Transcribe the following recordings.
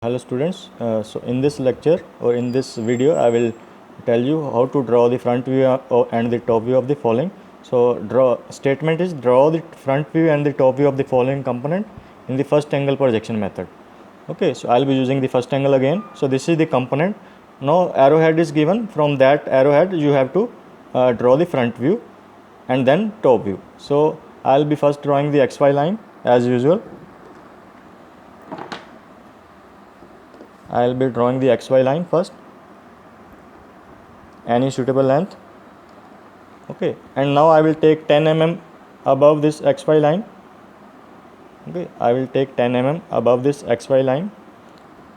Hello students, so in this lecture or in this video I will tell you how to draw the front view and the top view of the following. So statement is draw the front view and the top view of the following component in the first angle projection method. Okay, so I will be using the first angle again. So this is the component. Now arrowhead is given. From that arrowhead you have to draw the front view and then top view. So I will be first drawing the XY line as usual. I will be drawing the XY line first, any suitable length. Okay, and now I will take 10 mm above this XY line. Okay, I will take 10 mm above this XY line.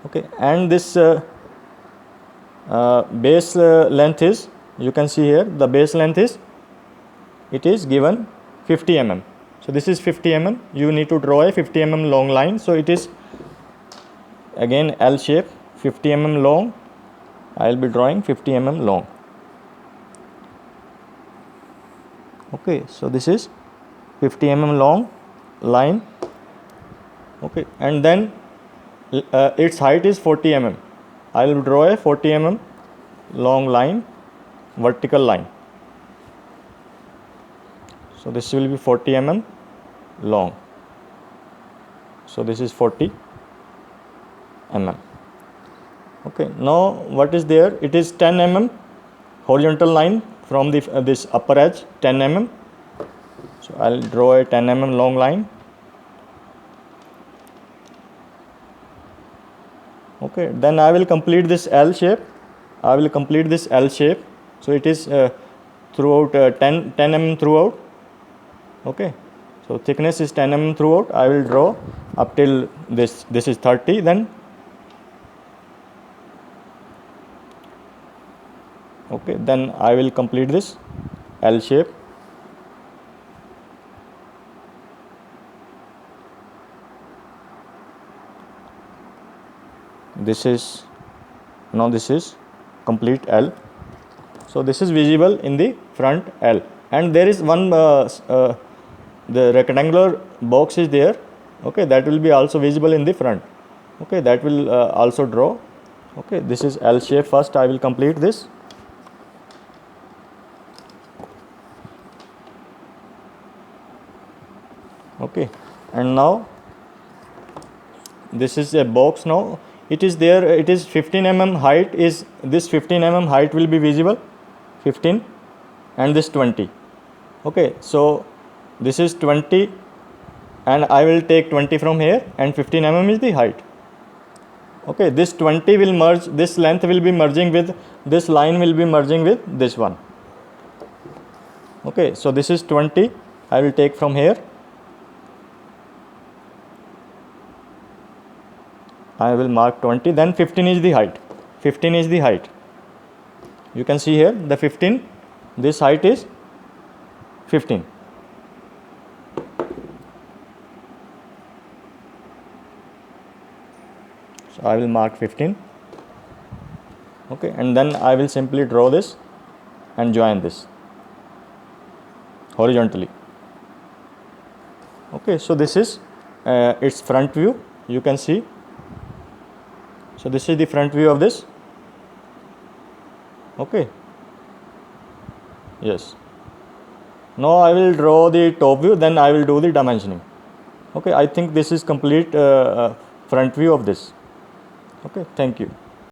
Okay, and this base length is, you can see here, the base length is, it is given 50 mm. So this is 50 mm. You need to draw a 50 mm long line. So it is again L shape, 50 mm long. I will be drawing 50 mm long. Okay, so this is 50 mm long line. Okay, and then its height is 40 mm. I will draw a 40 mm long line, vertical line. So this will be 40 mm long. So this is 40 mm. Okay, now what is there? It is 10 mm horizontal line from the this upper edge, 10 mm. So I will draw a 10 mm long line. Okay, then I will complete this L shape. I will complete this L shape. So it is throughout 10 mm throughout. Okay, so thickness is 10 mm throughout. I will draw up till this. This is 30. Then okay, then I will complete this L shape. This is, now this is complete L. So this is visible in the front L, and there is one the rectangular box is there. Okay, that will be also visible in the front. Okay, that will also draw. Okay, this is L shape. First I will complete this. Okay, and now this is a box. Now it is there, it is 15 mm height, is this 15 mm height will be visible, 15, and this 20. Okay, so this is 20 and I will take 20 from here, and 15 mm is the height. Okay, this 20 will merge, this length will be merging with this line, will be merging with this one. Okay, so this is 20, I will take from here. I will mark 20, then 15 is the height. 15 is the height. You can see here the 15, this height is 15. So I will mark 15. Okay, and then I will simply draw this and join this horizontally. Okay, so this is its front view, you can see. So this is the front view of this. Okay, yes. Now I will draw the top view, then I will do the dimensioning. Okay, I think this is complete front view of this. Okay, thank you.